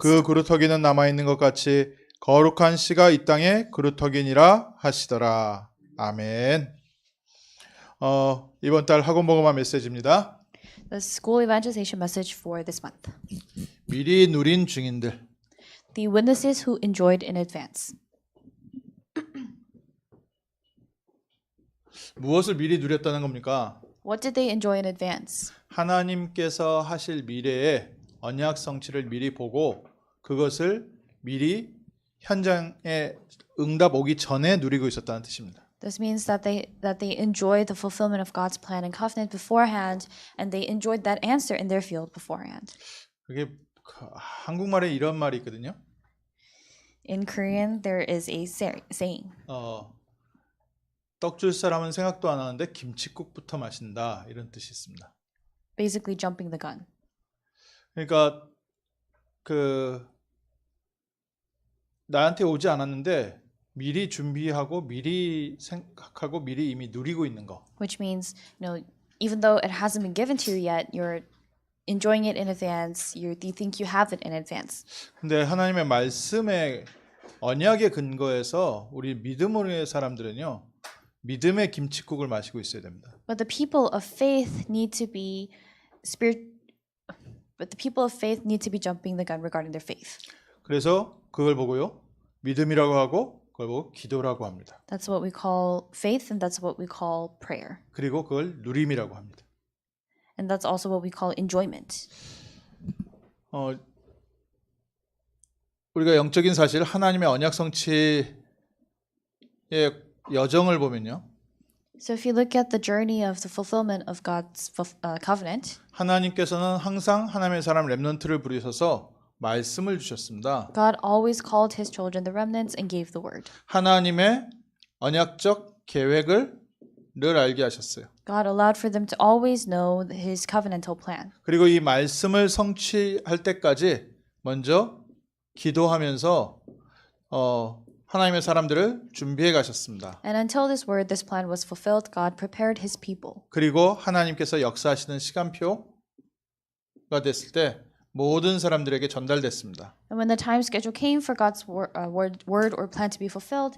그 그루터기는 남아 있는 것 같이 거룩한 씨가 이 땅에 그루터기니라 하시더라. 아멘. 이번 달 학원 복음화 메시지입니다. The school evangelization message for this month. 미리 누린 증인들. The witnesses who enjoyed in advance. 무엇을 미리 누렸다는 겁니까? What did they enjoy in advance? 하나님께서 하실 미래의 언약 성취를 미리 보고 그것을 미리 현장에 응답 오기 전에 누리고 있었다는 뜻입니다. This means that they enjoyed the fulfillment of God's plan and covenant beforehand, and they enjoyed that answer in their field beforehand. 그게 한국말에 이런 말이 있거든요. In Korean, there is a saying. 떡 줄 사람은 생각도 안 하는데 김칫국부터 마신다 이런 뜻이 있습니다. Basically, jumping the gun. 그러니까 나한테 오지 않았는데 미리 준비하고 미리 생각하고 미리 이미 누리고 있는 거. Which means, even though it hasn't been given to you yet, you're enjoying it in advance. You think you have it in advance. 근데 하나님의 말씀의 언약의 근거에서 우리 믿음의 사람들은요. 믿음의 김칫국을 마시고 있어야 됩니다. But the people of faith need to be jumping the gun regarding their faith. 그래서 그걸 보고요. 믿음이라고 하고 그걸 보고 기도라고 합니다. That's what we call faith and that's what we call prayer. 그리고 그걸 누림이라고 합니다. And that's also what we call enjoyment. 우리가 영적인 사실 하나님의 언약 성취의 여정을 보면요. So if you look at the journey of the fulfillment of God's covenant, 하나님께서는 항상 하나님의 사람 렘넌트를 부르셔서 말씀을 주셨습니다. God always called his children the remnants and gave the word. 하나님의 언약적 계획을 늘 알게 하셨어요. God allowed for them to always know his covenantal plan. 그리고 이 말씀을 성취할 때까지 먼저 기도하면서 하나님의 사람들을 준비해 가셨습니다. And until this plan was fulfilled, God prepared his people. 그리고 하나님께서 역사하시는 시간표가 됐을 때 모든 사람들에게 전달됐습니다. And when the time schedule came for God's word or plan to be fulfilled,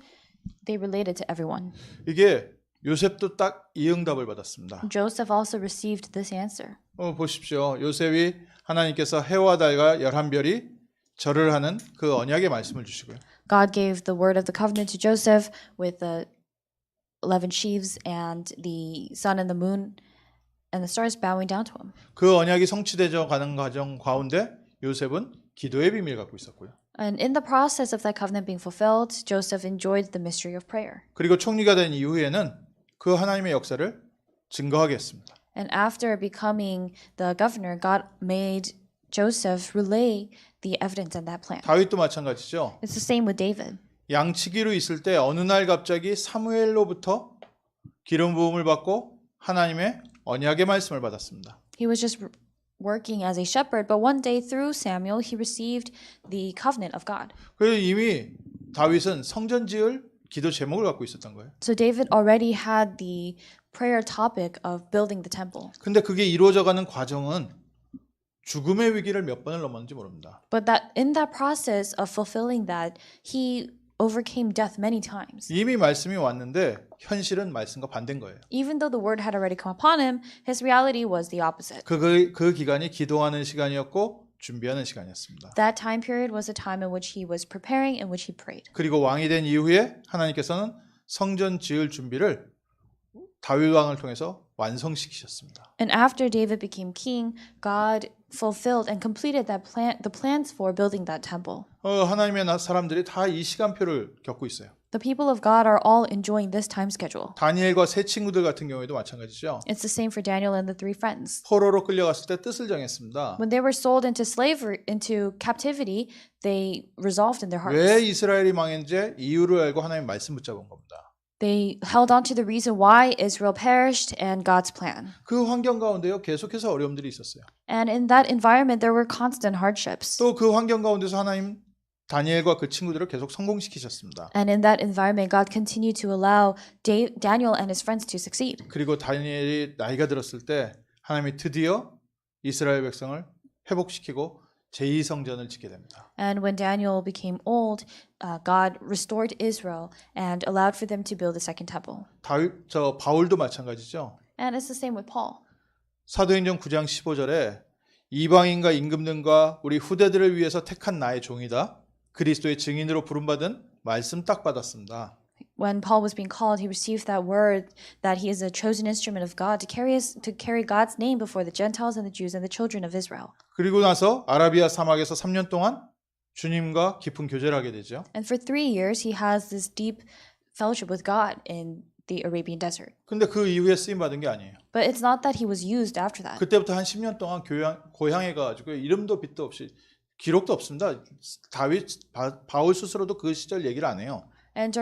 they related to everyone. 이게 요셉도 딱 이 응답을 받았습니다. Joseph also received this answer. 보십시오. 요셉이 하나님께서 해와 달과 11별이 절을 하는 그 언약의 말씀을 주시고요. God gave the word of the covenant to Joseph with the 11 sheaves and the sun and the moon and the stars bowing down to him. 그 언약이 성취되어 가는 과정 가운데 요셉은 기도의 비밀을 갖고 있었고요. And in the process of that covenant being fulfilled, Joseph enjoyed the mystery of prayer. 그리고 총리가 된 이후에는 그 하나님의 역사를 증거하게 했습니다. And after becoming the governor, God made Joseph relay the evidence and that plan. 다윗도 마찬가지죠. It's the same with David. 양치기로 있을 때 어느 날 갑자기 사무엘로부터 기름 부음을 받고 하나님의 언약의 말씀을 받았습니다. He was just working as a shepherd, but one day through Samuel, he received the covenant of God. 그래서 이미 다윗은 성전 지을 기도 제목을 갖고 있었던 거예요. So David already had the prayer topic of building the temple. 근데 그게 이루어져가는 과정은 죽음의 위기를 몇 번을 넘었는지 모릅니다. But that in that process of fulfilling that, he overcame death many times. 이미 말씀이 왔는데 현실은 말씀과 반대인 거예요. Even though the word had already come upon him, his reality was the opposite. 그 기간이 기도하는 시간이었고 준비하는 시간이었습니다. That time period was a time in which he was preparing, in which he prayed. 그리고 왕이 된 이후에 하나님께서는 성전 지을 준비를 다윗 왕을 통해서 완성시키셨습니다. And after David became king, God fulfilled and completed the plans for building that temple. 하나님의 사람들이 다 이 시간표를 겪고 있어요. The people of God are all enjoying this time schedule. 다니엘과 세 친구들 같은 경우에도 마찬가지죠. It's the same for Daniel and the three friends. 포로로 끌려갔을 때 뜻을 정했습니다. When they were sold into slavery, into captivity, they resolved in their hearts. 왜 이스라엘이 망했는지 이유를 알고 하나님 말씀 붙잡은 겁니다. They held on to the reason why Israel perished and God's plan. 그 환경 가운데요 계속해서 어려움들이 있었어요. And in that environment, there were constant hardships. 또 그 환경 가운데서 하나님 다니엘과 그 친구들을 계속 성공시키셨습니다. And in that environment, God continued to allow Daniel and his friends to succeed. 그리고 다니엘이 나이가 들었을 때 하나님이 드디어 이스라엘 백성을 회복시키고 제2성전을 짓게 됩니다. And when Daniel became old, God restored Israel and allowed for them to build a second temple. 바울도 마찬가지죠. And it's the same with Paul. 사도행전 9장 15절에 이방인과 임금들과 우리 후대들을 위해서 택한 나의 종이다. 그리스도의 증인으로 부름받은 말씀 딱 받았습니다. When Paul was being called, he received that word that he is a chosen instrument of God to carry God's name before the Gentiles and the Jews and the children of Israel. 그리고 나서 아라비아 사막에서 3년 동안 주님과 깊은 교제를 하게 되죠. And for 3 years, he has this deep fellowship with God in the Arabian desert. 근데 그 이후에 쓰임 받은 게 아니에요. But it's not that he was used after that. 그때부터 한 10년 동안 고향에 가가지고 이름도 빛도 없이 기록도 없습니다. 바울 스스로도 그 시절 얘기를 안 해요. And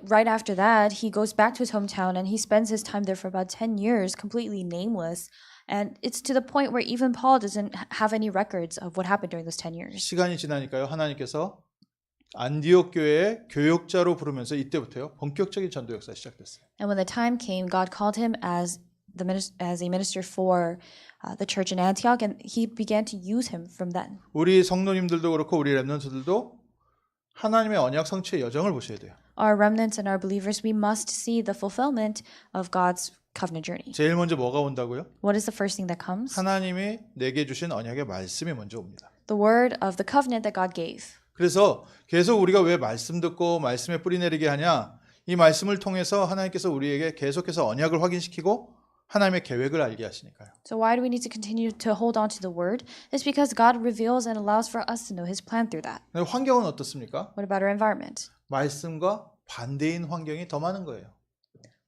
right after that, he goes back to his hometown and he spends his time there for about 10 years, completely nameless. And it's to the point where even Paul doesn't have any records of what happened during those 10 years. 시간이 지나니까요. 하나님께서 안디옥 교회의 교역자로 부르면서 이때부터요. 본격적인 전도 역사가 시작됐어요. And when the time came, God called him as a minister for the church in Antioch, and he began to use him from then. 우리 성도님들도 그렇고 우리 렘넌트들도 하나님의 언약 성취의 여정을 보셔야 돼요. Our remnants and our believers, we must see the fulfillment of God's covenant journey. 제일 먼저 뭐가 온다고요? What is the first thing that comes? 하나님이 내게 주신 언약의 말씀이 먼저 옵니다. The word of the covenant that God gave. 그래서 계속 우리가 왜 말씀 듣고 말씀에 뿌리 내리게 하냐? 이 말씀을 통해서 하나님께서 우리에게 계속해서 언약을 확인시키고 하나님의 계획을 알게 하시니까요. So why do we need to continue to hold on to the word? It's because God reveals and allows for us to know his plan through that. 환경은 어떻습니까? What about our environment? 말씀과 반대인 환경이 더 많은 거예요.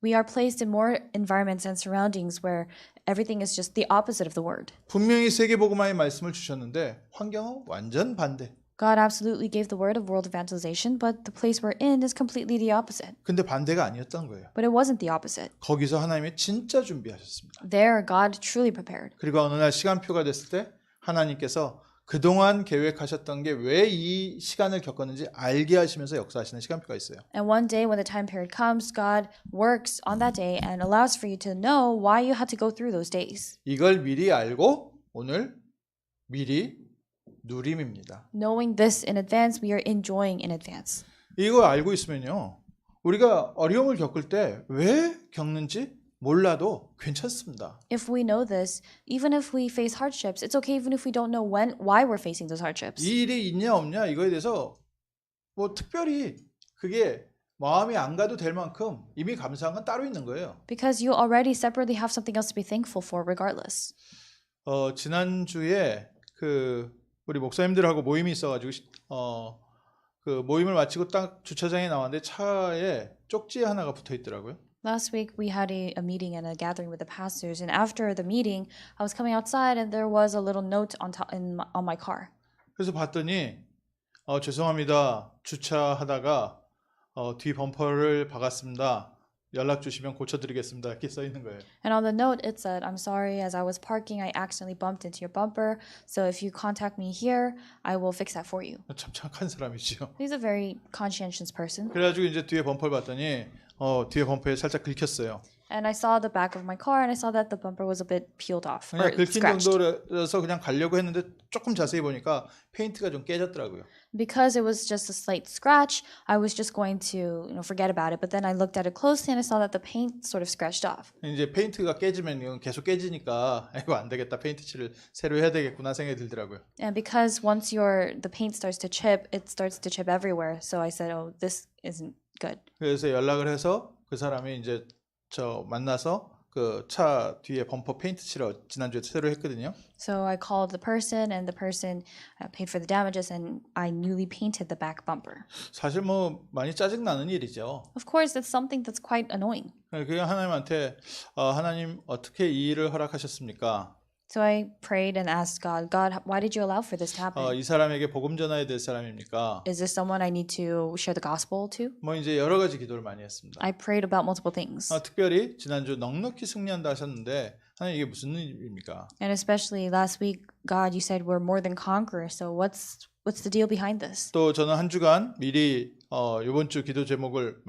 We are placed in more environments and surroundings where everything is just the opposite of the word. 분명히 세계복음화의 말씀을 주셨는데 환경은 완전 반대. God absolutely gave the word of world evangelization, but the place we're in is completely the opposite. 근데 반대가 아니었던 거예요. But it wasn't the opposite. 거기서 하나님이 진짜 준비하셨습니다. There, God truly prepared. 그리고 어느 날 시간표가 됐을 때 하나님께서 그동안 계획하셨던 게 왜 이 시간을 겪었는지 알게 하시면서 역사하시는 시간표가 있어요. And one day when the time period comes, God works on that day and allows for you to know why you had to go through those days. 이걸 미리 알고 오늘 미리 누림입니다. Knowing this in advance, we are enjoying in advance. 이거 알고 있으면요. 우리가 어려움을 겪을 때 왜 겪는지 몰라도 괜찮습니다. If we know this, even if we face hardships, it's okay even if we don't know why we're facing those hardships. 이 일이 있냐 없냐 이거에 대해서 뭐 특별히 그게 마음이 안 가도 될 만큼 이미 감사한 건 따로 있는 거예요. Because you already separately have something else to be thankful for regardless. 지난주에 우리 목사님들하고 모임이 있어가지고 그 모임을 마치고 딱 주차장에 나왔는데 차에 쪽지 하나가 붙어 있더라고요. Last week we had a meeting and a gathering with the pastors, and after the meeting, I was coming outside and there was a little note on my car. 그래서 봤더니 죄송합니다. 주차하다가 뒤 범퍼를 박았습니다. 연락 주시면 고쳐드리겠습니다. 이렇게 써 있는 거예요. And on the note it said, "I'm sorry, as I was parking, I accidentally bumped into your bumper. So if you contact me here, I will fix that for you." 참 착한 사람이죠. He's a very conscientious person. 그래가지고 이제 뒤에 범퍼를 봤더니 뒤에 범퍼에 살짝 긁혔어요. And I saw the back of my car, and I saw that the bumper was a bit peeled off or 그냥 긁힌 scratched. 정도라서 그냥 가려고 했는데 조금 자세히 보니까 페인트가 좀 깨졌더라고요. Because it was just a slight scratch, I was just going to, forget about it. But then I looked at it closely, and I saw that the paint sort of scratched off. 이제 페인트가 깨지면 이건 계속 깨지니까 이거 안 되겠다. 페인트 칠을 새로 해야 되겠구나 생각이 들더라고요. And because once the paint starts to chip, it starts to chip everywhere. So I said, "Oh, this isn't good." 그래서 연락을 해서 그 사람이 이제 저 만나서 그 차 뒤에 범퍼 페인트 칠을 지난주에 새로 했거든요. So I called the person, and the person paid for the damages, and I newly painted the back bumper. 사실 뭐 많이 짜증 나는 일이죠. Of course, that's something that's quite annoying. 그냥 하나님한테 하나님 어떻게 이 일을 허락하셨습니까? So I prayed and asked God, why did you allow for this to happen? 이 사람에게 복음 전해야 될 사람입니까? Is this someone I need to share the gospel to? 뭐 이제 여러 가지 기도를 많이 했습니다. I prayed about multiple things. 특별히 지난주 넉넉히 승리한다 하셨는데 하나님 이게 무슨 일입니까? And especially last week, God, you said we're more than conquerors. So what's the deal behind this? 또 저는 한 주간 미리 이번 주 기도 제목을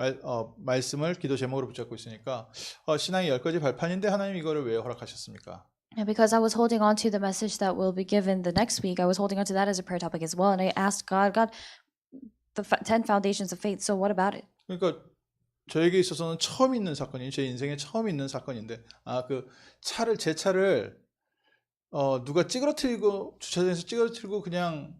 말씀을 기도 제목으로 붙잡고 있으니까 신앙이 10가지 발판인데 하나님 이거를 왜 허락하셨습니까? And because I was holding on to the message that will be given the next week, I was holding on to that as a prayer topic as well. And I asked God, the 10 foundations of faith, so what about it? 그러니까 저에게 있어서는 처음 있는 사건이 제 인생에 처음 있는 사건인데 제 차를 누가 찌그러뜨리고 주차장에서 찌그러뜨리고 그냥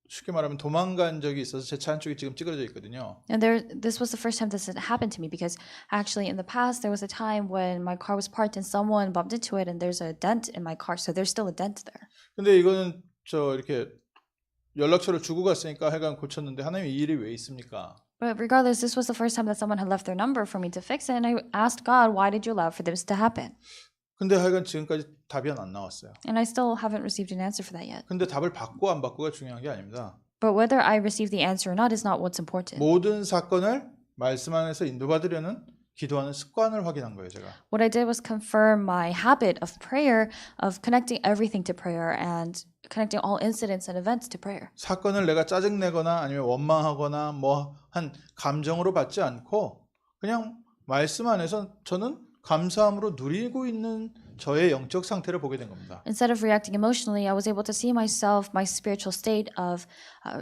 쉽게 말하면 도망간 적이 있어서 제 차 한쪽이 지금 찌그러져 있거든요. And this was the first time this had happened to me because actually in the past there was a time when my car was parked and someone bumped into it and there's a dent in my car, so there's still a dent there. 근데 이거는 이렇게 연락처를 주고 갔으니까 하여간 고쳤는데 하나님 이 일이 왜 있습니까? But regardless, this was the first time that someone had left their number for me to fix it, and I asked God, why did you allow for this to happen? 근데 하여간 지금까지 답이 안 나왔어요. And I still haven't received an answer for that yet. 근데 답을 받고 안 받고가 중요한 게 아닙니다. But whether I receive the answer or not is not what's important. 모든 사건을 말씀 안에서 인도받으려는 기도하는 습관을 확인한 거예요, 제가. What I did was confirm my habit of prayer, of connecting everything to prayer and connecting all incidents and events to prayer. 사건을 내가 짜증내거나 아니면 원망하거나 한 감정으로 받지 않고 그냥 말씀 안에서 저는 감사함으로 누리고 있는 저의 영적 상태를 보게 된 겁니다. Instead of reacting emotionally, I was able to see myself, my spiritual state of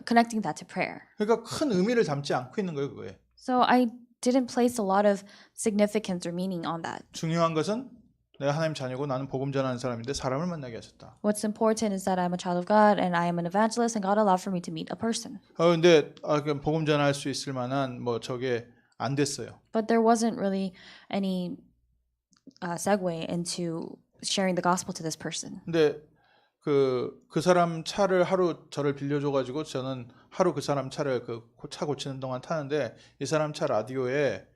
connecting that to prayer. 그러니까 큰 의미를 담지 않고 있는 거예요, 그거에. So I didn't place a lot of significance or meaning on that. 중요한 것은 내가 하나님 자녀고 나는 복음 전하는 사람인데 사람을 만나게 하셨다. What's important is that I'm a child of God and I am an evangelist and God allowed for me to meet a person. 근데 복음 전할 수 있을 만한 저게 안 됐어요. But there wasn't really any segue into sharing the gospel to this person. 근데 그 사람 차를 하루 저를 빌려줘가지고 저는 하루 그 사람 차를 차 고치는 동안 타는데 이 사람 차 라디오에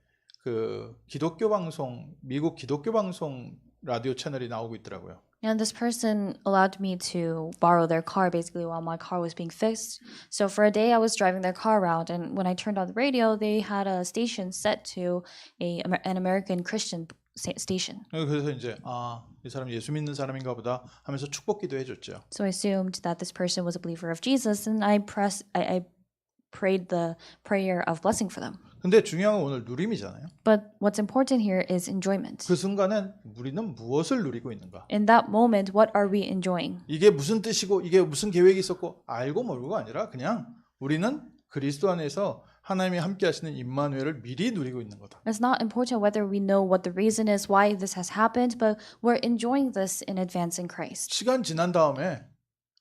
기독교 방송 미국 기독교 방송 라디오 채널이 나오고 있더라고요. And this person allowed me to borrow their car basically while my car was being fixed. So for a day I was driving their car around and when I turned on the radio they had a station set to an American Christian station. 그래서 이제 이 사람 예수 믿는 사람인가 보다 하면서 축복기도 해줬죠. So I assumed that this person was a believer of Jesus and I prayed the prayer of blessing for them. 근데 중요한 건 오늘 누림이잖아요. But what's important here is enjoyment. 그 순간엔 우리는 무엇을 누리고 있는가? In that moment, what are we enjoying? 이게 무슨 뜻이고 이게 무슨 계획이 있었고 알고 모르고가 아니라 그냥 우리는 그리스도 안에서 하나님이 함께 하시는 임마누엘을 미리 누리고 있는 거다. It's not important whether we know what the reason is why this has happened, but we're enjoying this in advance in Christ. 시간 지난 다음에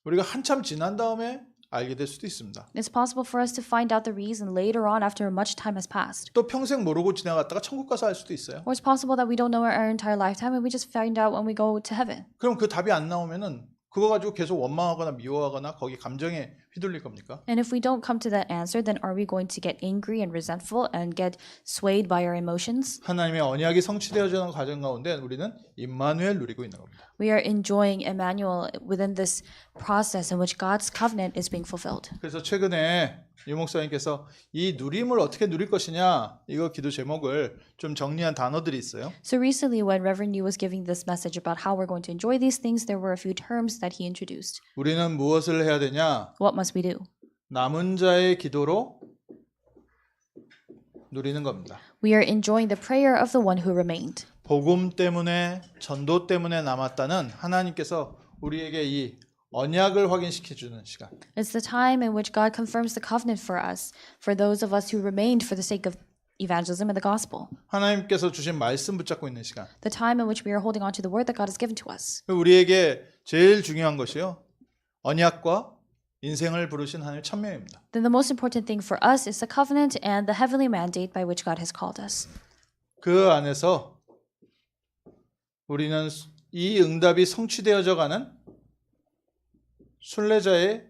우리가 한참 지난 다음에 알게 될 수도 있습니다. It's possible for us to find out the reason later on after much time has passed. 또 평생 모르고 지나갔다가 천국 가서 알 수도 있어요. Or it's possible that we don't know our entire lifetime and we just find out when we go to heaven. 그럼 그 답이 안 나오면은 그거 가지고 계속 원망하거나 미워하거나 거기 감정에 휘둘릴 겁니까? And if we don't come to that answer, then are we going to get angry and resentful and get swayed by our emotions? 하나님의 언약이 성취되어지는 과정 가운데 우리는 임마누엘 누리고 있는 겁니다. We are enjoying Emmanuel within this process in which God's covenant is being fulfilled. 그래서 최근에 유 목사님께서 이 누림을 어떻게 누릴 것이냐 이거 기도 제목을 좀 정리한 단어들이 있어요. So recently when Reverend Yu was giving this message about how we're going to enjoy these things, there were a few terms that he introduced. 우리는 무엇을 해야 되냐? What must we do? 남은 자의 기도로 누리는 겁니다. We are enjoying the prayer of the one who remained. 복음 때문에 전도 때문에 남았다는 하나님께서 우리에게 이 언약을 확인시켜 주는 시간. It's the time in which God confirms the covenant for us, for those of us who remained for the sake of evangelism and the gospel. 하나님께서 주신 말씀 붙잡고 있는 시간. The time in which we are holding on to the word that God has given to us. 우리에게 제일 중요한 것이요. 언약과 인생을 부르신 하나님의 천명입니다. Then the most important thing for us is the covenant and the heavenly mandate by which God has called us. 그 안에서 우리는 이 응답이 성취되어져 가는 순례자의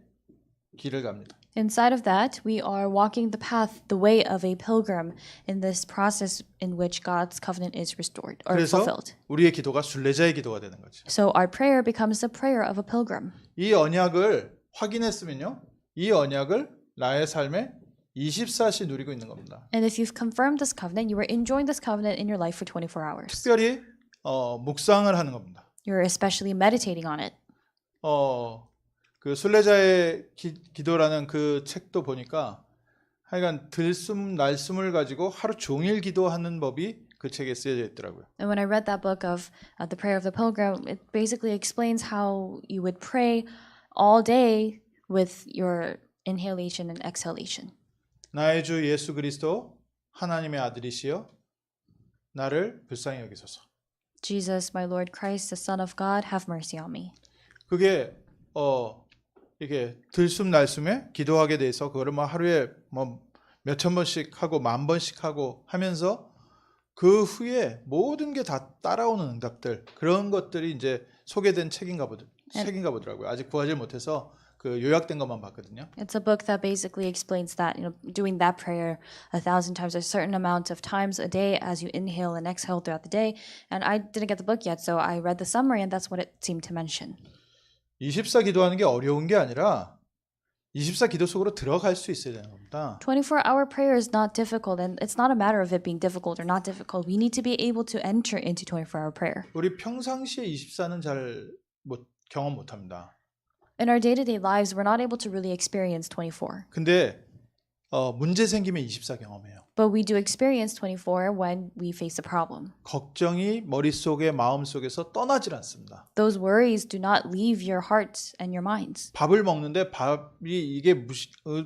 길을 갑니다. Inside of that, we are walking the path, the way of a pilgrim in this process in which God's covenant is restored or 그래서 fulfilled. 우리의 기도가 순례자의 기도가 되는 거죠. So our prayer becomes the prayer of a pilgrim. 이 언약을 확인했으면요. 이 언약을 나의 삶에 24시 누리고 있는 겁니다. And if you've confirmed this covenant, you are enjoying this covenant in your life for 24 hours. 특별히 묵상을 하는 겁니다. You're especially meditating on it. 그 순례자의 기도라는 그 책도 보니까 하여간 들숨 날숨을 가지고 하루 종일 기도하는 법이 그 책에 쓰여져 있더라고요. And when I read that book of The Prayer of the Pilgrim, it basically explains how you would pray all day with your inhalation and exhalation. 나의 주 예수 그리스도 하나님의 아들이시여 나를 불쌍히 여기소서. Jesus, my Lord Christ, the Son of God, have mercy on me. 그게 이게 들숨날숨에 기도하게 돼서 그거를 뭐 하루에 뭐 몇천 번씩 하고 만 번씩 하고 하면서 그 후에 모든 게 다 따라오는 응답들 그런 것들이 이제 소개된 책인가 보더라고요. 아직 구하지 못해서 그 요약된 것만 봤거든요. It's a book that basically explains that, doing that prayer 1,000 times, a certain amount of times a day as you inhale and exhale throughout the day. And I didn't get the book yet, so I read the summary, and that's what it seemed to mention. 24 기도하는 게 어려운 게 아니라 24 기도 속으로 들어갈 수 있어야 되는 겁니다. 24-hour prayer is not difficult, and it's not a matter of it being difficult or not difficult. We need to be able to enter into 24-hour prayer. 우리 평상시에 24는 잘 경험 못 합니다. In our day-to-day lives, we're not able to really experience 24. 근데 문제 생기면 24 경험해요. But we do experience 24 when we face a problem. 걱정이 머릿속에 마음속에서 떠나질 않습니다. Those worries do not leave your hearts and your minds. 밥을 먹는데 밥이 이게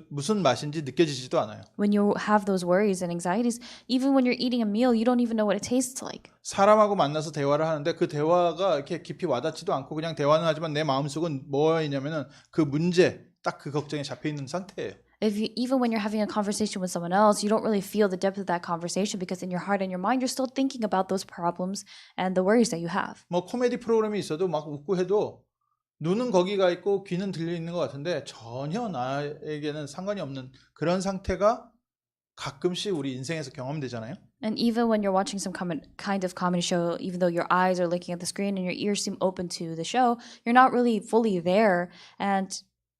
무슨 맛인지 느껴지지도 않아요. When you have those worries and anxieties, even when you're eating a meal, you don't even know what it tastes like. 사람하고 만나서 대화를 하는데 그 대화가 이렇게 깊이 와닿지도 않고 그냥 대화는 하지만 내 마음속은 뭐가 있냐면은 그 문제 딱 그 걱정에 잡혀 있는 상태예요. Even when you're having a conversation with someone else, you don't really feel the depth of that conversation because in your heart and your mind, you're still thinking about those problems and the worries that you have. 뭐 코미디 프로그램이 있어도 막 웃고 해도 눈은 거기가 있고 귀는 들려 있는 것 같은데 전혀 나에게는 상관이 없는 그런 상태가 가끔씩 우리 인생에서 경험되잖아요. And even when you're watching some kind of comedy show, even though your eyes are looking at the screen and your ears seem open to the show, you're not really fully there. And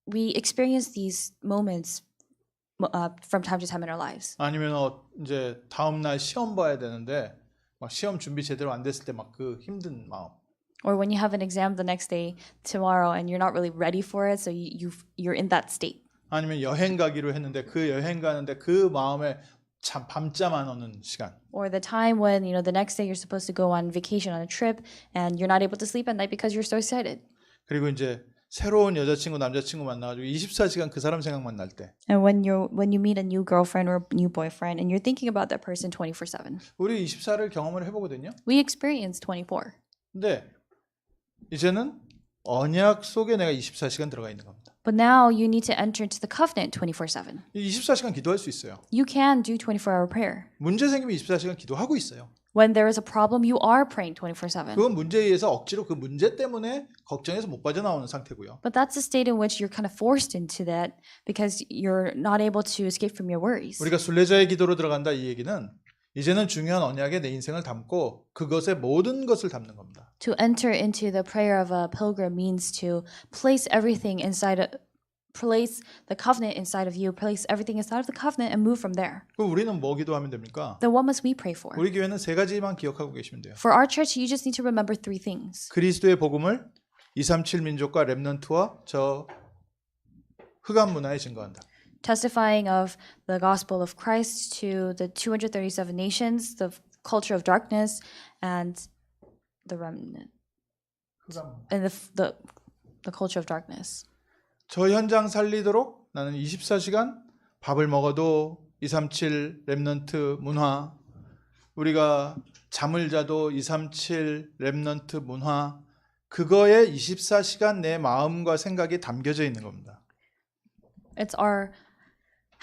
we experience these moments from time to time in our lives. 아니면 이제 다음 날 시험 봐야 되는데 막 시험 준비 제대로 안 됐을 때 막 그 힘든 마음. Or when you have an exam the next day tomorrow and you're not really ready for it, so you're in that state. 아니면 여행 가기로 했는데 그 여행 가는데 그 마음에 참 밤잠 안 오는 시간. Or the time when, the next day you're supposed to go on vacation on a trip and you're not able to sleep at night because you're so excited. 그리고 이제 새로운 여자친구, 남자친구 만나가지고 24시간 그 사람 생각만 날 때. And when you meet a new girlfriend or new boyfriend and you're thinking about that person 24/7. 우리 24를 경험을 해보거든요. We experience 24. 근데 이제는 언약 속에 내가 24시간 들어가 있는 겁니다. But now you need to enter into the covenant 24/7. 24시간 기도할 수 있어요. You can do 24-hour prayer. 문제 생기면 24시간 기도하고 있어요. When there is a problem, you are praying 24/7. 그건 문제에 의해서 억지로 그 문제 때문에 걱정해서 못 빠져나오는 상태고요. But that's the state in which you're kind of forced into that because you're not able to escape from your worries. 우리가 순례자의 기도로 들어간다 이 얘기는 이제는 중요한 언약에 내 인생을 담고 그것에 모든 것을 담는 겁니다. To enter into the prayer of a pilgrim means to place everything place the covenant inside of you, place everything inside of the covenant and move from there. 그럼 우리는 뭐 기도하면 됩니까? Then what must we pray for? 우리 교회는 세 가지만 기억하고 계시면 돼요. For our church, you just need to remember 3 things. 그리스도의 복음을 237 민족과 렘넌트와 저 흑암 문화에 증거한다. Testifying of the gospel of Christ to the 237 nations, the culture of darkness, and the remnant, and the culture of darkness. 저 현장 살리도록 나는 24시간 밥을 먹어도 237 렘넌트 문화, 우리가 잠을 자도 237 렘넌트 문화, 그거에 24시간 내 마음과 생각이 담겨져 있는 겁니다. It's our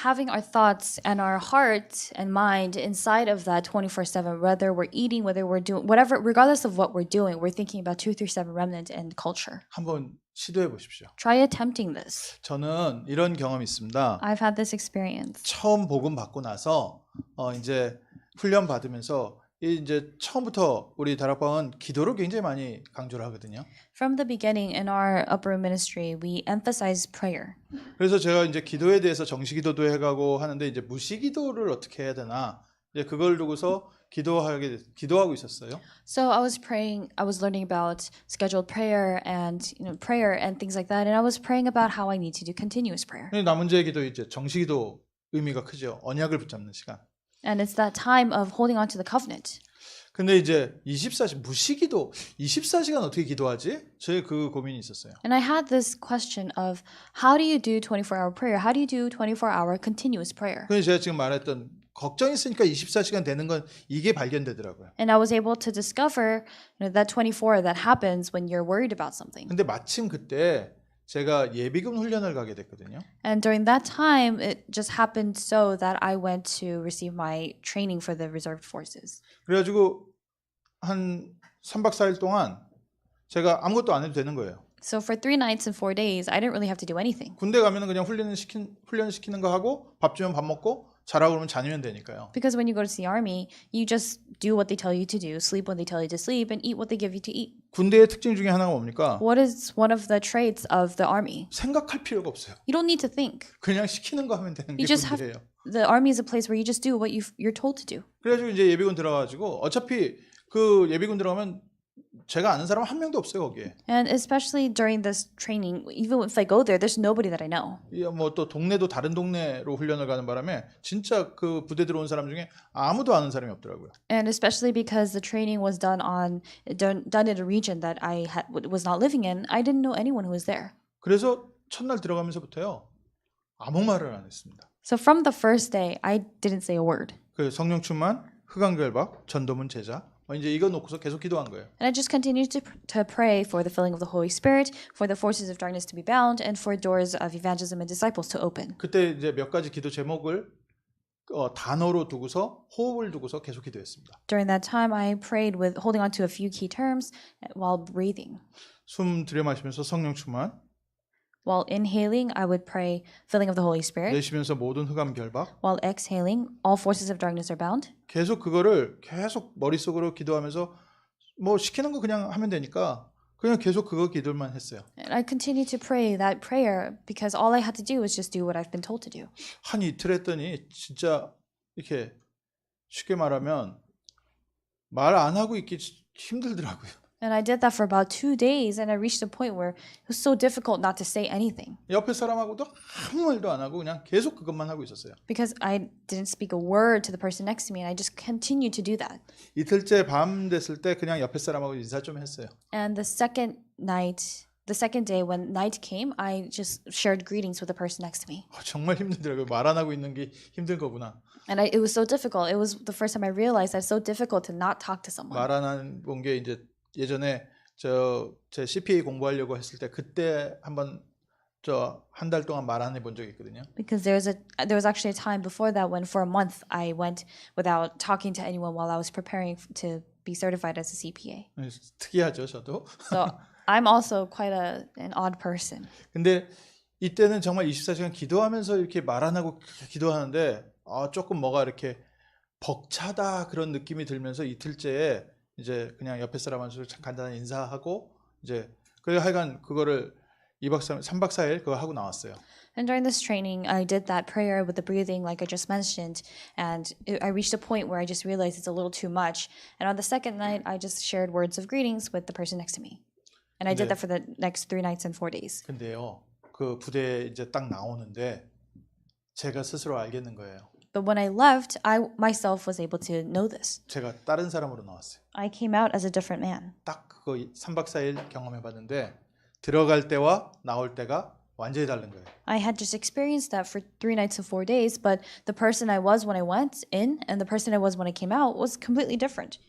having our thoughts and our heart and mind inside of that 24/7, whether we're eating, whether we're doing whatever, regardless of what we're doing, we're thinking about 237 remnant and culture. 한번 시도해 보십시오. Try attempting this. 저는 이런 경험이 있습니다. I've had this experience. 처음 복음 받고 나서 이제 훈련 받으면서 이제 처음부터 우리 다락방은 기도를 굉장히 많이 강조를 하거든요. From the beginning in our upper room ministry, we emphasize prayer. 그래서 제가 이제 기도에 대해서 정시 기도도 해가고 하는데 이제 무시 기도를 어떻게 해야 되나 이제 그걸 두고서 기도하고 있었어요. So I was learning about scheduled prayer and prayer and things like that, and I was praying about how I need to do continuous prayer. 남은 자의 기도 이제 정시 기도 의미가 크죠. 언약을 붙잡는 시간. And it's that time of holding on to the covenant. 근데 이제 24시 무시기도 24시간 어떻게 기도하지? 저희 그 고민이 있었어요. And I had this question of how do you do 24-hour prayer? How do you do 24-hour continuous prayer? 그래서 제가 지금 말했던 걱정이 있으니까 24시간 되는 건 이게 발견되더라고요. And I was able to discover that 24 that happens when you're worried about something. 근데 마침 그때 제가 예비군 훈련을 가게 됐거든요. And during that time, it just happened so that I went to receive my training for the reserve forces. 그래가지고 한 3박 4일 동안 제가 아무것도 안 해도 되는 거예요. So for 3 nights and 4 days, I didn't really have to do anything. 군대 가면은 그냥 훈련 시키는 거 하고 밥 주면 밥 먹고 자라고 그러면 자면 되니까요. Because when you go to the army, you just do what they tell you to do, sleep when they tell you to sleep, and eat what they give you to eat. 군대의 특징 중에 하나가 뭡니까? What is one of the traits of the army? 생각할 필요가 없어요. You don't need to think. 그냥 시키는 거 하면 되는 게 You just have 군대예요. the army is a place where you just do what you're told to do. 그래가지고 이제 예비군 들어가가지고 어차피 그 예비군 들어가면 제가 아는 사람 한 명도 없어요 거기에. And especially during this training, even if I go there, there's nobody that I know. 뭐 또 동네도 다른 동네로 훈련을 가는 바람에 진짜 그 부대 들어온 사람 중에 아무도 아는 사람이 없더라고요. And especially because the training was done in a region that was not living in, I didn't know anyone who was there. 그래서 첫날 들어가면서부터요 아무 말을 안 했습니다. So from the first day, I didn't say a word. 그 성령 충만, 흑암결박, 전도문 제자 이제 이거 놓고서 계속 기도한 거예요. And I just continued to pray for the filling of the Holy Spirit, for the forces of darkness to be bound, and for doors of evangelism and disciples to open. 그때 이제 몇 가지 기도 제목을 단어로 두고서 호흡을 두고서 계속 기도했습니다. During that time, I prayed with holding on to a few key terms while breathing. 숨 들여마시면서 성령 충만, While inhaling, I would pray filling of the Holy Spirit. 내쉬면서 모든 흑암 결박. While exhaling, all forces of darkness are bound. 계속 그거를 계속 머릿속으로 기도하면서 뭐 시키는 거 그냥 하면 되니까 그냥 계속 그거 기도만 했어요. And I continued to pray that prayer because all I had to do was just do what I've been told to do. 한 이틀 했더니 진짜 이렇게 쉽게 말하면 말 안 하고 있기 힘들더라고요. And I did that for about 2 days, and I reached a point where it was so difficult not to say anything. 옆에 사람하고도 아무 말도 안 하고 그냥 계속 그것만 하고 있었어요. Because I didn't speak a word to the person next to me, and I just continued to do that. 이틀째 밤 됐을 때 그냥 옆에 사람하고 인사 좀 했어요. And the second day when night came, I just shared greetings with the person next to me. 정말 힘들더라고요. 말 안 하고 있는 게 힘든 거구나. And it was so difficult. It was the first time I realized that it's so difficult to not talk to someone. 말 안 하는 게 이제 예전에 제 CPA 공부하려고 했을 때 그때 한번 한 달 동안 말 안 해본 적이 있거든요. Because there was actually a time before that when for a month I went without talking to anyone while I was preparing to be certified as a CPA. 특이하죠, 저도. So I'm also quite an odd person. 근데 이때는 정말 24시간 기도하면서 이렇게 말 안 하고 기도하는데 조금 뭐가 이렇게 벅차다 그런 느낌이 들면서 이틀째에 이제 그냥 옆에 사람한테 간단한 인사하고 이제 그래서 하여간 그거를 3박 4일 그거 하고 나왔어요. And during this training, I did that prayer with the breathing like I just mentioned, and I reached a point where I just realized it's a little too much. And on the second night, I just shared words of greetings with the person next to me. And I did that for the next 3 nights and 4 days. 근데요, 그 부대에 이제 딱 나오는데 제가 스스로 알겠는 거예요. But when I left, I myself was able to know this. 제가 다른 사람으로 나왔어요. I came out as a different man. 딱 그거 3박 4일 경험해 봤는데 들어갈 때와 나올 때가 완전히 다른 거예요. I had just experienced that for 3 nights and 4 days, but the person I was when I went in and the person I was when I came out was completely different.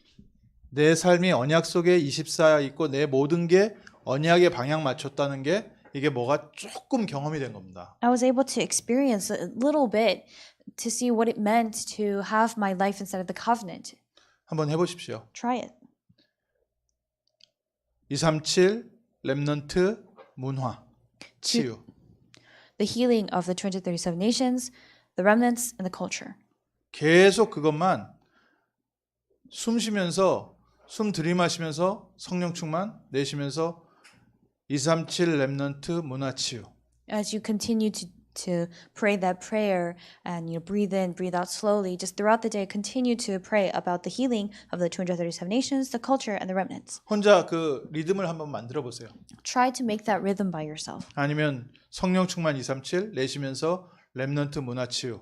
내 삶이 언약 속에 24 있고 내 모든 게 언약에 방향 맞췄다는 게 이게 뭐가 조금 경험이 된 겁니다. I was able to experience a little bit to see what it meant to have my life inside of the covenant. 한번 해보십시오. Try it. 237 렘넌트 문화 치유. The healing of the 237 nations, the remnants, and the culture. 계속 그것만 숨 쉬면서 숨 들이마시면서 성령 충만 내쉬면서 237 렘넌트 문화 치유. As you continue to pray that prayer and breathe in, breathe out slowly, just throughout the day, continue to pray about the healing of the 237 nations, the culture, and the remnants. 혼자 그 리듬을 한번 만들어 보세요. Try to make that rhythm by yourself. 아니면 성령 충만 237 내쉬면서 렘넌트 문화 치유.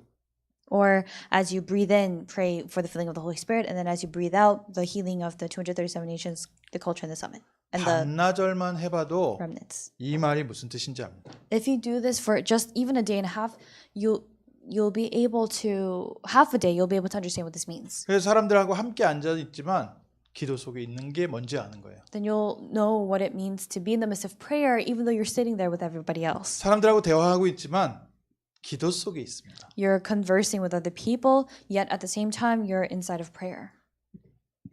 Or as you breathe in, pray for the filling of the Holy Spirit, and then as you breathe out, the healing of the 237 nations, the culture, and the summit, and the 반나절만 해봐도 remnants. 이 말이 무슨 뜻인지 압니다. If you do this for just even a day and a half, you'll be able to half a day. You'll be able to understand what this means. 그래서 사람들하고 함께 앉아 있지만 기도 속에 있는 게 뭔지 아는 거예요. Then you'll know what it means to be in the midst of prayer, even though you're sitting there with everybody else. 사람들하고 대화하고 있지만 기도 속에 있습니다. You're conversing with other people, yet at the same time, you're inside of prayer.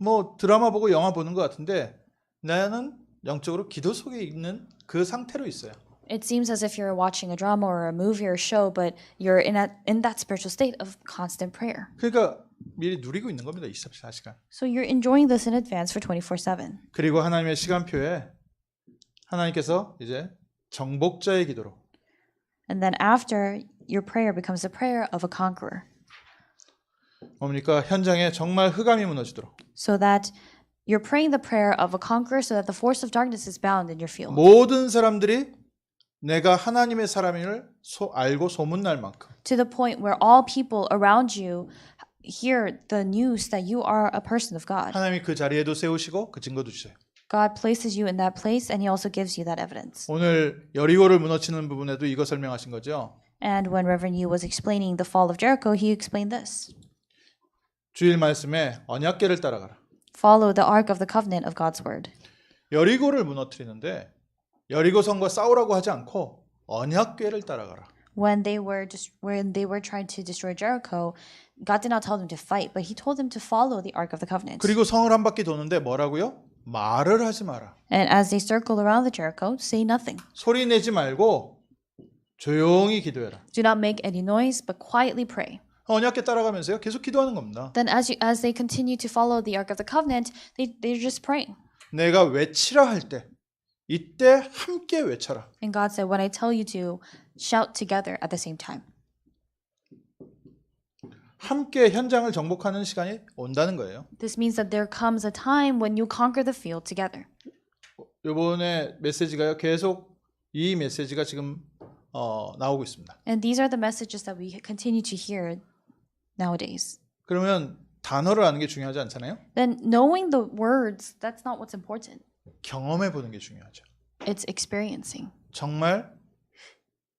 뭐 드라마 보고 영화 보는 것 같은데 나는 영적으로 기도 속에 있는 그 상태로 있어요. It seems as if you're watching a drama or a movie or a show, but you're in that spiritual state of constant prayer. 그러니까 미리 누리고 있는 겁니다. 24시간. So you're enjoying this in advance for 24/7. 그리고 하나님의 시간표에 하나님께서 이제 정복자의 기도로 And then after, your prayer becomes the prayer of a conqueror. 뭡니까? 현장에 정말 흑암이 무너지도록 So that you're praying the prayer of a conqueror so that the force of darkness is bound in your field. 모든 사람들이 내가 하나님의 사람임을 알고 소문날 만큼 To the point where all people around you hear the news that you are a person of God. 하나님이 그 자리에도 세우시고 그 증거도 주세요. God places you in that place and he also gives you that evidence. 오늘 여리고를 무너뜨리는 부분에도 이거 설명하신 거죠. And when Reverend Yu was explaining the fall of Jericho, he explained this. 주일 말씀에 언약궤를 따라가라. Follow the ark of the covenant of God's word. 여리고를 무너뜨리는데 여리고 성과 싸우라고 하지 않고 언약궤를 따라가라. When they were trying to destroy Jericho, God did not tell them to fight, but he told them to follow the ark of the covenant. 그리고 성을 한 바퀴 도는데 뭐라고요? 말을 하지 마라. And as they circle around the Jericho, say nothing. 소리 내지 말고 조용히 기도해라. Do not make any noise, but quietly pray. 언약궤 따라가면서요. 계속 기도하는 겁니다. Then as they continue to follow the ark of the covenant, they're just praying. 내가 외치라 할 때 이때 함께 외쳐라. And God said, when I tell you to, shout together at the same time. 함께 현장을 정복하는 시간이 온다는 거예요. This means that there comes a time when you conquer the field together. 이번에 메시지가요. 계속 이 메시지가 지금 나오고 있습니다. And these are the messages that we continue to hear nowadays. 그러면 단어를 아는 게 중요하지 않잖아요. Then knowing the words, that's not what's important. 경험해 보는 게 중요하죠. It's experiencing. 정말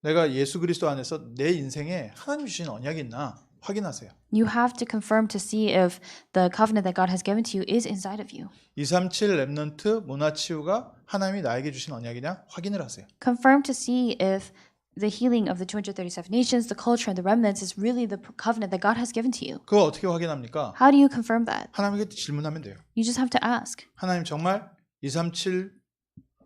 내가 예수 그리스도 안에서 내 인생에 하나님 주신 언약이 있나 확인하세요. You have to confirm to see if the covenant that God has given to you is inside of you. 237 렘넌트 문화치유가 하나님이 나에게 주신 언약이냐 확인을 하세요. Confirm to see if the healing of the 237 nations, the culture, and the remnants is really the covenant that God has given to you. 그거 어떻게 확인합니까? How do you confirm that? 하나님께 질문하면 돼요. You just have to ask. 하나님 정말 237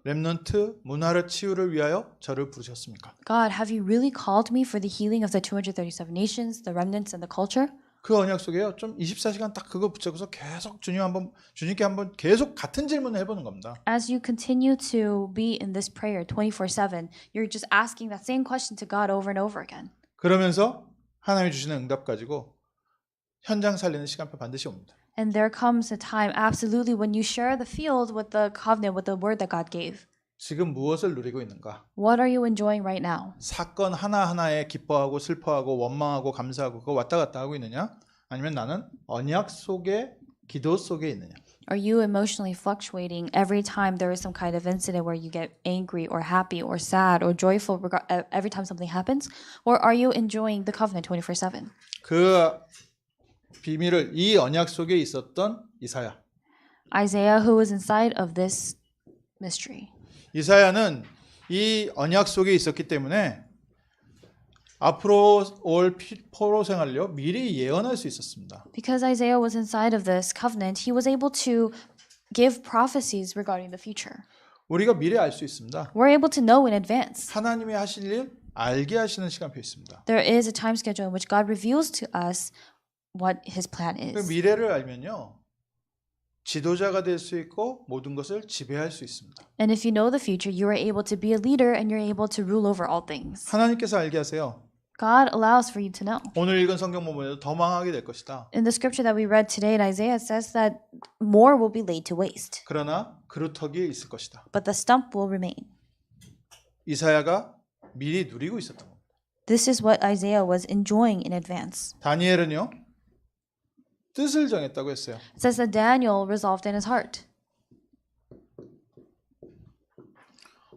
렘넌트 문화를 치유를 위하여 저를 부르셨습니까? God, have you really called me for the healing of the 237 nations, the remnants, and the culture? 그 언약 속에요. 좀 24시간 딱 그거 붙잡고서 계속 주님께 한번 계속 같은 질문을 해보는 겁니다. As you continue to be in this prayer 24/7, you're just asking that same question to God over and over again. 그러면서 하나님이 주시는 응답 가지고 현장 살리는 시간표 반드시 옵니다. And there comes a time, absolutely, when you share the field with the covenant, with the word that God gave. 지금 무엇을 누리고 있는가? What are you enjoying right now? 사건 하나하나에 기뻐하고 슬퍼하고 원망하고 감사하고 그거 왔다 갔다 하고 있느냐? 아니면 나는 언약 속에 기도 속에 있느냐? Are you emotionally fluctuating every time there is some kind of incident where you get angry or happy or sad or joyful every time something happens? Or are you enjoying the covenant 24/7? 그 비밀을 이 언약 속에 있었던 이사야. Isaiah, who was inside of this mystery. 이사야는 이 언약 속에 있었기 때문에 앞으로 올 포로 생활을요 미리 예언할 수 있었습니다. Because Isaiah was inside of this covenant, he was able to give prophecies regarding the future. 우리가 미리 알 수 있습니다. We're able to know in advance. 하나님이 하실 일 알게 하시는 시간표 있습니다. There is a time schedule in which God reveals to us what his plan 그 is. 미래를 알면요 지도자가 될 수 있고 모든 것을 지배할 수 있습니다. And if you know the future, you are able to be a leader and you're able to rule over all things. 하나님께서 알게 하세요. God allows for you to know. 오늘 읽은 성경 본문에도 더 망하게 될 것이다. In the scripture that we read today in Isaiah, it says that more will be laid to waste, 그러나 그루터기에 있을 것이다. but the stump will remain. 이사야가 미리 누리고 있었던 겁니다. This is what Isaiah was enjoying in advance. 다니엘은요, 뜻을 정했다고 했어요. It says that Daniel resolved in his heart.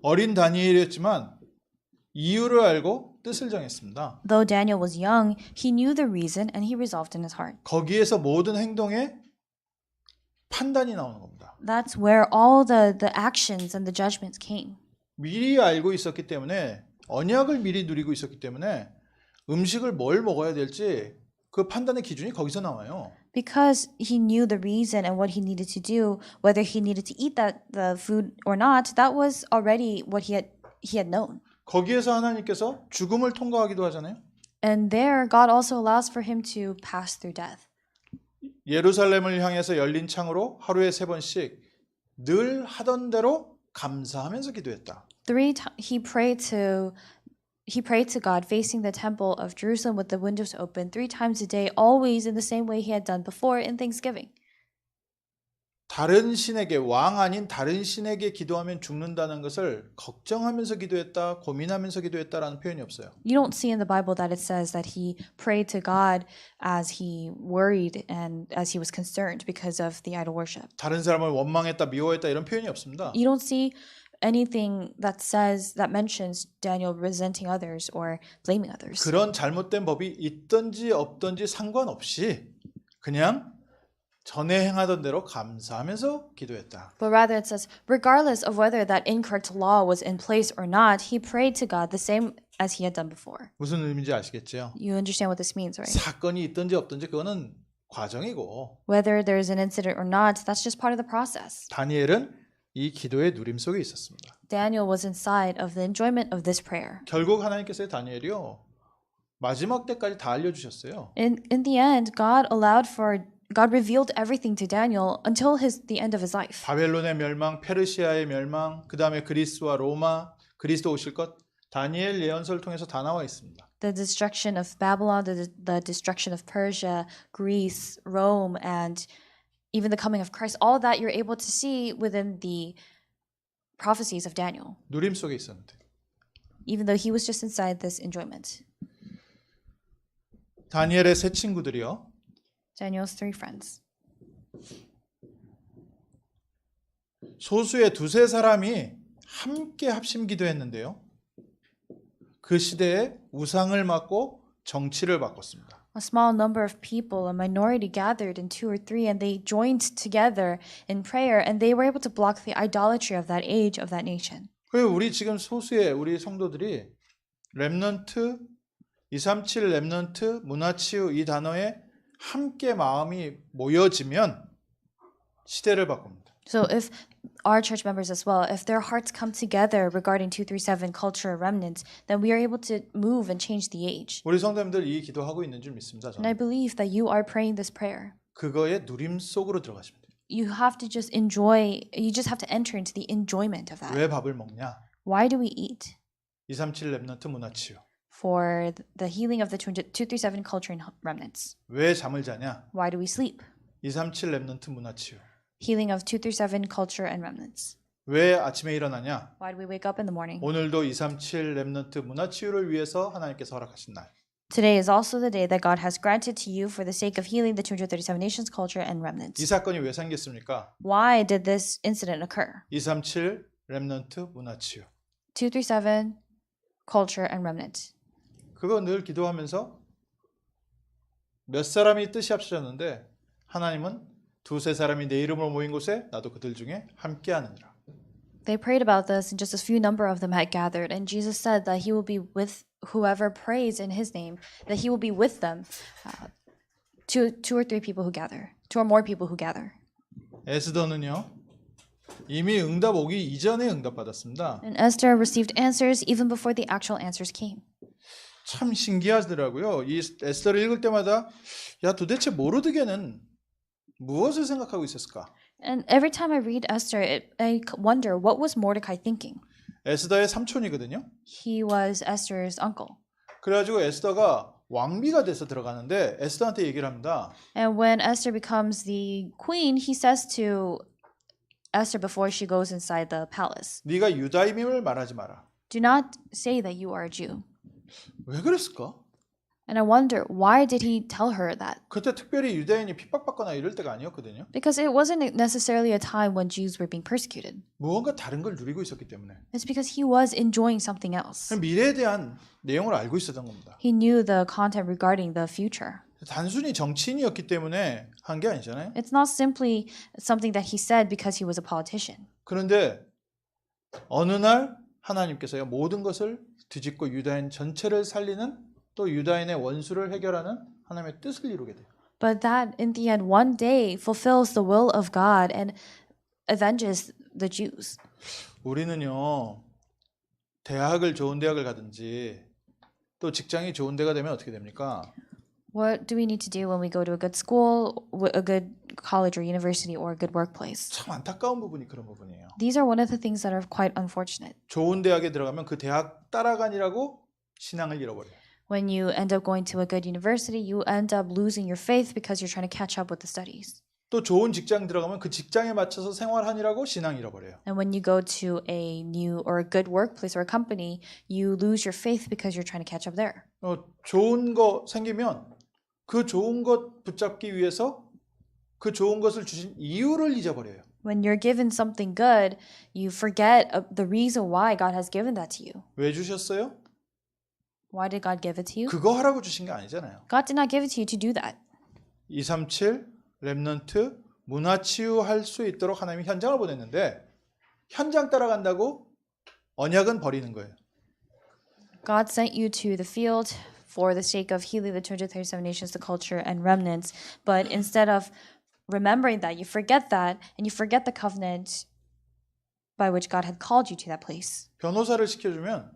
어린 다니엘이었지만 이유를 알고 뜻을 정했습니다. Though Daniel was young, he knew the reason and he resolved in his heart. 거기에서 모든 행동에 판단이 나오는 겁니다. That's where all the actions and the judgments came. 미리 알고 있었기 때문에 언약을 미리 누리고 있었기 때문에 음식을 뭘 먹어야 될지 그 판단의 기준이 거기서 나와요. Because he knew the reason and what he needed to do, whether he needed to eat the food or not, that was already what he had known. 거기에서 하나님께서 죽음을 통과하기도 하잖아요. And there, God also allows for him to pass through death. 예루살렘을 향해서 열린 창으로 하루에 3번씩 늘 하던 대로 감사하면서 기도했다. He prayed to God facing the temple of Jerusalem with the windows open 3 times a day, always in the same way he had done before in Thanksgiving. 다른 신에게, 왕 아닌 다른 신에게 기도하면 죽는다는 것을 걱정하면서 기도했다, 고민하면서 기도했다라는 표현이 없어요. You don't see in the Bible that it says that he prayed to God as he worried and as he was concerned because of the idol worship. 다른 사람을 원망했다, 미워했다 이런 표현이 없습니다. You don't see anything that mentions Daniel resenting others or blaming others. 그런 잘못된 법이 있든지 없든지 상관없이 그냥 전에 행하던 대로 감사하면서 기도했다. But rather it says, regardless of whether that incorrect law was in place or not, he prayed to God the same as he had done before. 무슨 의미인지 아시겠죠? You understand what this means, right? 사건이 있든지 없든지 그거는 과정이고 Whether there's an incident or not, that's just part of the process. 다니엘은 이 기도의 누림 속에 있었습니다. Daniel was inside of the enjoyment of this prayer. 결국 하나님께서 다니엘이요 마지막 때까지 다 알려주셨어요. In the end, God revealed everything to Daniel until the end of his life. 바벨론의 멸망, 페르시아의 멸망, 그 다음에 그리스와 로마, 그리스도 오실 것 다니엘 예언서를 통해서 다 나와 있습니다. The destruction of Babylon, the destruction of Persia, Greece, Rome, and even the coming of Christ, all that you're able to see within the prophecies of Daniel, 누림 속에 있었는데 even though he was just inside this enjoyment. 다니엘의 세 친구들이요 Daniel's 3 friends. 소수의 2-3사람이 함께 합심 기도했는데요. 그 시대에 우상을 맡고 정치를 바꿨습니다. A small number of people, a minority gathered in 2 or 3, and they joined together in prayer, and they were able to block the idolatry of that age, of that nation. 그리고 우리 지금 소수의 우리 성도들이 렘넌트, 237 렘넌트, 문화치유 이 단어에 함께 마음이 모여지면 시대를 바꿉니다. So if our church members as well, if their hearts come together regarding 237 culture remnants, then we are able to move and change the age. 우리 성도님들 이 기도하고 있는 줄 믿습니다. And I 저는. believe that you are praying this prayer. 그거의 누림 속으로 들어가시면 돼요. You just have to enter into the enjoyment of that. 왜 밥을 먹냐? Why do we eat? 237 렘넌트 문화치유. For the healing of the 237 culture and remnants. 왜 잠을 자냐? Why do we sleep? 237 렘넌트 문화치유. Healing of 237 culture and remnants. 왜 아침에 일어나냐? Why do we wake up in the morning? 오늘도 237 렘넌트 문화치유를 위해서 하나님께서 허락하신 날. Today is also the day that God has granted to you for the sake of healing the 237 nations, culture, and remnants. 이 사건이 왜 생겼습니까? Why did this incident occur? 237 렘넌트 문화치유. 237 culture and remnants. 그거 늘 기도하면서 몇 사람이 뜻이 합쳐졌는데 하나님은 2-3사람이 내 이름으로 모인 곳에 나도 그들 중에 함께하느니라. They prayed about this, and just a few number of them had gathered. And Jesus said that He will be with whoever prays in His name, that He will be with them. Two or three people who gather, 2 or more people who gather. 에스더는요 이미 응답 오기 이전에 응답받았습니다. And Esther received answers even before the actual answers came. 참 신기하더라고요. 이 에스더를 읽을 때마다 야 도대체 모르드게는 무엇을 생각하고 있었을까? And every time I read Esther, I wonder, what was Mordecai thinking? 에스더의 삼촌이거든요. He was Esther's uncle. 그래가지고 에스더가 왕비가 돼서 들어가는데 에스더한테 얘기를 합니다. And when Esther becomes the queen, he says to Esther before she goes inside the palace, 네가 유다임임을 말하지 마라. do not say that you are a Jew. 왜 그랬을까? And I wonder, why did he tell her that? 그때 특별히 유대인이 핍박받거나 이럴 때가 아니었거든요. Because it wasn't necessarily a time when Jews were being persecuted. 무언가 다른 걸 누리고 있었기 때문에. It's because he was enjoying something else. 미래에 대한 내용을 알고 있었던 겁니다. He knew the content regarding the future. 단순히 정치인이었기 때문에 한 게 아니잖아요. It's not simply something that he said because he was a politician. 그런데 어느 날 하나님께서요 모든 것을 뒤집고 유다인 전체를 살리는 또 유다인의 원수를 해결하는 하나님의 뜻을 이루게 돼요. But that in the end one day fulfills the will of God and avenges the Jews. 우리는요 좋은 대학을 가든지 또 직장이 좋은 데가 되면 어떻게 됩니까? What do we need to do when we go to a good school, a good college or university, or a good workplace? 참 안타까운 부분이 그런 부분이에요. These are one of the things that are quite unfortunate. 좋은 대학에 들어가면 그 대학 따라가니라고 신앙을 잃어버려요. When you end up going to a good university, you end up losing your faith because you're trying to catch up with the studies. 또 좋은 직장 들어가면 그 직장에 맞춰서 생활하니라고 신앙 잃어버려요. And when you go to a new or a good workplace or a company, you lose your faith because you're trying to catch up there. 좋은 거 생기면 그 좋은 것 붙잡기 위해서 그 좋은 것을 주신 이유를 잊어버려요. When you're given something good, you forget the reason why God has given that to you. 왜 주셨어요? Why did God give it to you? 그거 하라고 주신 게 아니잖아요. God did not give it to you to do that. 237 렘넌트 문화치유할 수 있도록 하나님이 현장을 보냈는데 현장 따라간다고 언약은 버리는 거예요. God sent you to the field for the sake of healing the 237 nations, the culture, and remnants. But instead of remembering that, you forget that, and you forget the covenant by which God had called you to that place. 변호사를 시켜주면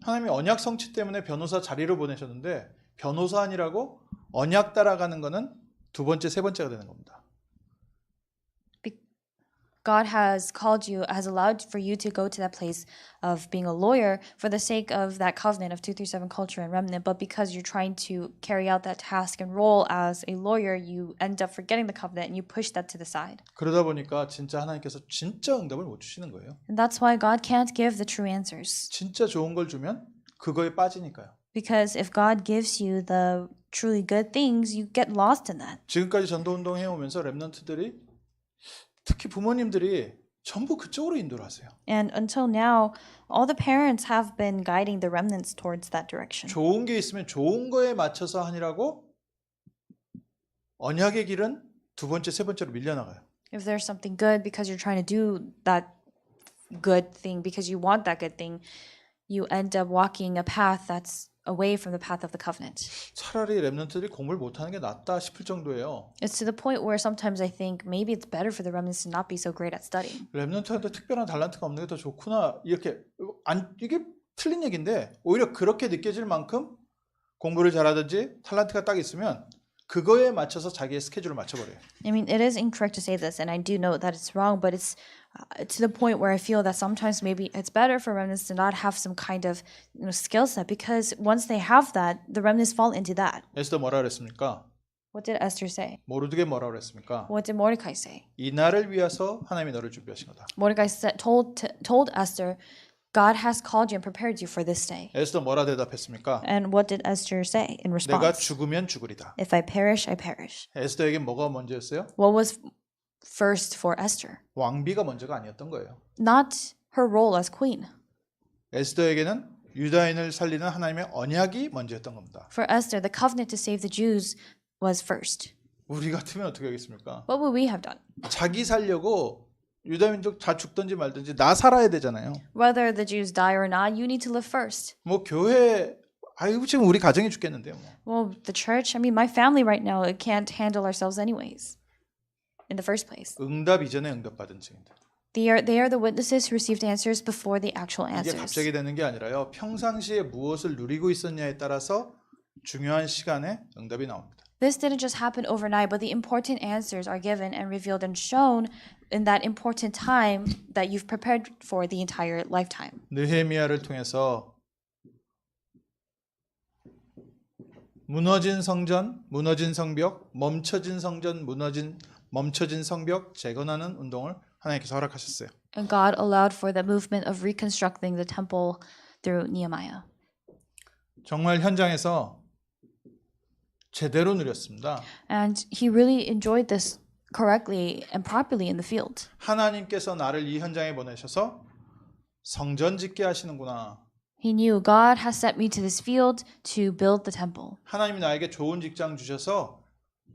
하나님이 언약 성취 때문에 변호사 자리로 보내셨는데 변호사 아니라고 언약 따라가는 거는 두 번째, 세 번째가 되는 겁니다. God has called you, has allowed for you to go to that place of being a lawyer for the sake of that covenant of 237 culture and remnant. But because you're trying to carry out that task and role as a lawyer, you end up forgetting the covenant and you push that to the side. 그러다 보니까 진짜 하나님께서 진짜 응답을 못 주시는 거예요. And that's why God can't give the true answers. 진짜 좋은 걸 주면 그거에 빠지니까요. Because if God gives you the truly good things, you get lost in that. 지금까지 전도운동 해오면서 렘넌트들이 특히 부모님들이 전부 그쪽으로 인도를 하세요. And until now, all the parents have been guiding the remnants towards that direction. 좋은 게 있으면 좋은 거에 맞춰서 하니라고 언약의 길은 두 번째, 세 번째로 밀려나가요. If there's something good because you're trying to do that good thing, because you want that good thing, you end up walking a path that's away from the path of the covenant. 차라리 렘넌트들이 공부를 못하는 게 낫다 싶을 정도예요. It's to the point where sometimes I think maybe it's better for the remnants to not be so great at studying. 렘넌트한테 특별한 달란트가 없는 게 더 좋구나. 이렇게 이게 틀린 얘기인데 오히려 그렇게 느껴질 만큼 공부를 잘하든지 탤런트가 딱 있으면 그거에 맞춰서 자기의 스케줄을 맞춰버려요. I mean, it is incorrect to say this, and I do know that it's wrong, but it's to the point where I feel that sometimes maybe it's better for remnants to not have some kind of skill set, because once they have that, the remnants fall into that. 에스더 뭐라 그랬습니까? What did Esther say? 모르드게 뭐라 그랬습니까? What did Mordecai say? 이 날을 위해서 하나님이 너를 준비하신 거다. Mordecai told Esther, God has called you and prepared you for this day. 에스더 뭐라 대답했습니까? And what did Esther say in 내가 response? 죽으면 죽으리다. If I perish, I perish. 에스더에게 뭐가 먼저였어요? What was first for Esther? 왕비가 먼저가 아니었던 거예요. Not her role as queen. 에스더에게는 유다인을 살리는 하나님의 언약이 먼저였던 겁니다. For Esther, the covenant to save the Jews was first. 우리 같으면 어떻게 하겠습니까? What would we have done? 자기 살려고 유다민족 다 죽든지 말든지 나 살아야 되잖아요. Whether the Jews die or not, you need to live first. 뭐 교회 아이고 지금 우리 가정이 죽겠는데요. Well, the church, I mean, my family right now, it can't handle ourselves anyways. In the first place. 응답 이전에 응답 받은 증인들. They are the witnesses who received answers before the actual 이게 answers. 갑자기 되는 게 아니라요. 평상시에 무엇을 누리고 있었냐에 따라서 중요한 시간에 응답이 나옵니다. This didn't just happen overnight, but the important answers are given and revealed and shown in that important time that you've prepared for the entire lifetime. 느헤미야를 통해서 무너진 성전, 무너진 성벽, 멈춰진 성전, 멈춰진 성벽 재건하는 운동을 하나님께서 허락하셨어요. And God allowed for the movement of reconstructing the temple through Nehemiah. 정말 현장에서 제대로 누렸습니다. And he really enjoyed this correctly and properly in the field. 하나님께서 나를 이 현장에 보내셔서 성전 짓게 하시는구나. He knew God has sent me to this field to build the temple. 하나님이 나에게 좋은 직장 주셔서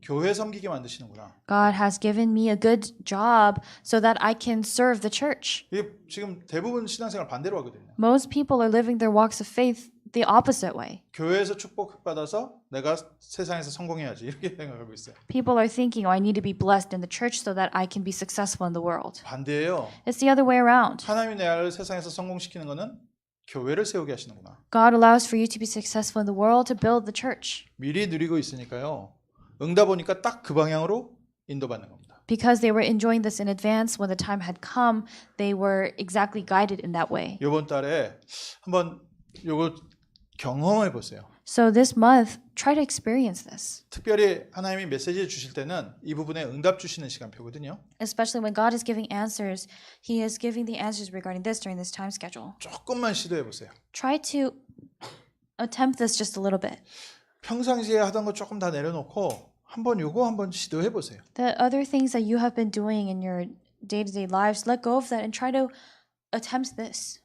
교회 섬기게 만드시는구나. God has given me a good job so that I can serve the church. 이게 지금 대부분 신앙생활 반대로 하거든요. Most people are living their walks of faith the opposite way. 교회에서 축복받아서 내가 세상에서 성공해야지 이렇게 생각하고 있어요. People are thinking, I need to be blessed in the church so that I can be successful in the world. 반대예요. It's the other way around. 하나님이 나를 세상에서 성공시키는 거는 교회를 세우게 하시는구나. God allows for you to be successful in the world to build the church. 미리 누리고 있으니까요. 응답 오니까 딱 그 방향으로 인도받는 겁니다. Because they were enjoying this in advance, when the time had come, they were exactly guided in that way. 이번 달에 한번 요거 경험해 보세요. So this month, try to experience this. 특별히 하나님이 메시지 주실 때는 이 부분에 응답 주시는 시간표거든요. Especially when God is giving answers, He is giving the answers regarding this during this time schedule. 조금만 시도해 보세요. Try to attempt this just a little bit. 평상시에 하던 거 조금 다 내려놓고 한번 요거 한번 시도해 보세요. The other things that you have been doing in your day-to-day lives, let go of that and try to attempt this.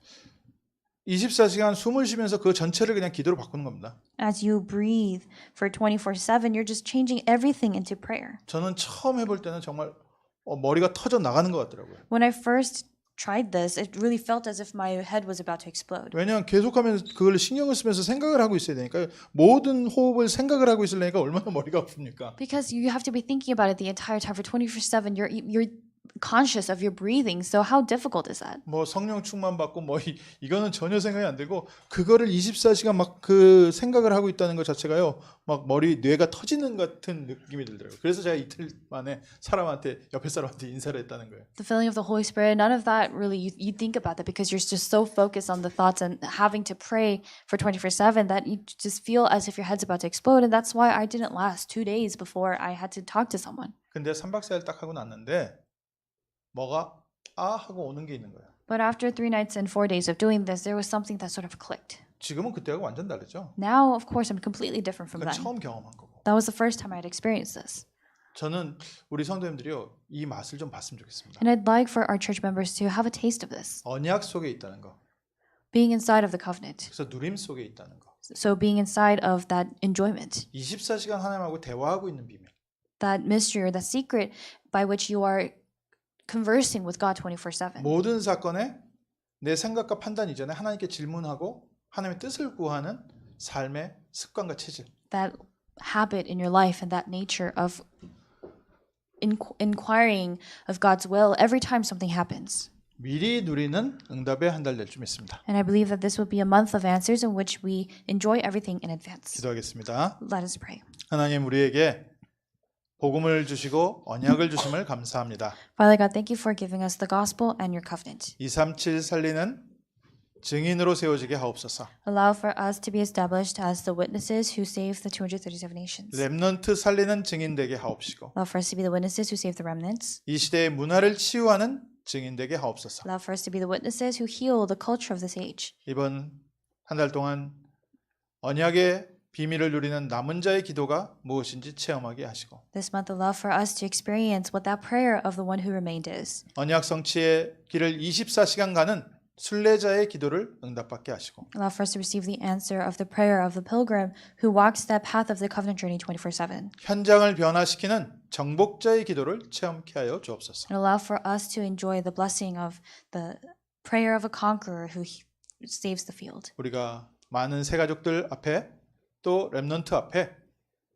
24시간 숨을 쉬면서 그 전체를 그냥 기도로 바꾸는 겁니다. As you breathe for 24/7, you're just changing everything into prayer. 저는 처음 해볼 때는 정말 머리가 터져 나가는 것 같더라고요. When I first tried this, it really felt as if my head was about to explode. 왜냐하면 계속하면 그걸 신경을 쓰면서 생각을 하고 있어야 되니까 모든 호흡을 생각을 하고 있으려니까 얼마나 머리가 아픕니까? Because you have to be thinking about it the entire time for 24/7. You're conscious of your breathing. So how difficult is that? 뭐 성령 충만 받고 뭐 이거는 전혀 생각이 안 되고 그거를 24시간 막 그 생각을 하고 있다는 것 자체가요. 막 뇌가 터지는 같은 느낌이 들더라고요. 그래서 제가 이틀 만에 옆에 사람한테 인사를 했다는 거예요. The filling of the Holy Spirit, none of that really, you think about that because you're just so focused on the thoughts and having to pray for 24/7 that you just feel as if your head's about to explode. And that's why I didn't last 2 days before I had to talk to someone. 근데 3박 4일 딱 하고 났는데 뭐가 하고 오는 게 있는 거예요. But after 3 nights and 4 days of doing this, there was something that sort of clicked. 지금은 그때하고 완전 다르죠. Now, of course, I'm completely different from 그건 then. 처음 경험한 거고. That was the first time I had experienced this. 저는 우리 성도님들이요 이 맛을 좀 봤으면 좋겠습니다. And I'd like for our church members to have a taste of this. 언약 속에 있다는 거. Being inside of the covenant. 그래서 누림 속에 있다는 거. So being inside of that enjoyment. 24시간 하나님하고 대화하고 있는 비밀. That mystery or that secret by which you are conversing with God 24/7. 모든 사건에 내 생각과 판단 이전에 하나님께 질문하고 하나님의 뜻을 구하는 삶의 습관과 체질. That habit in your life and that nature of inquiring of God's will every time something happens. 미리 누리는 응답의 한 달 될 줄 믿습니다. And I believe that this will be a month of answers in which we enjoy everything in advance. 기도하겠습니다. Let us pray. 하나님 우리에게 복음을 주시고 언약을 주심을 감사합니다. Father God, thank you for giving us the gospel and your covenant. 237 살리는 증인으로 세워지게 하옵소서. Allow for us to be established as the witnesses who saved the 237 nations. 렘넌트 살리는 증인 되게 하옵시고 Allow for us to be the witnesses who saved the remnants. 이 시대의 문화를 치유하는 증인 되게 하옵소서. Allow for us to be the witnesses who heal the culture of this age. 이번 한 달 동안 언약의 비밀을 누리는 남은 자의 기도가 무엇인지 체험하게 하시고 This month, allow for us to experience what that prayer of the one who remained is. 언약 성취의 길을 24시간 가는 순례자의 기도를 응답받게 하시고 Allow for us to receive the answer of the prayer of the pilgrim who walks that path of the covenant journey 24/7. 현장을 변화시키는 정복자의 기도를 체험케 하여 주옵소서. And allow for us to enjoy the blessing of the prayer of a conqueror who saves the field. 우리가 많은 새가족들 앞에 또 렘넌트 앞에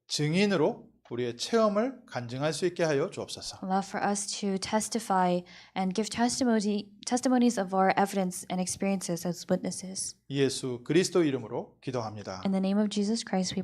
증인으로 우리의 체험을 간증할 수 있게 하여 주옵소서. Allow for us to testify and give testimonies of our evidence and experiences as witnesses. 예수 그리스도 이름으로 기도합니다. In the name of Jesus Christ, we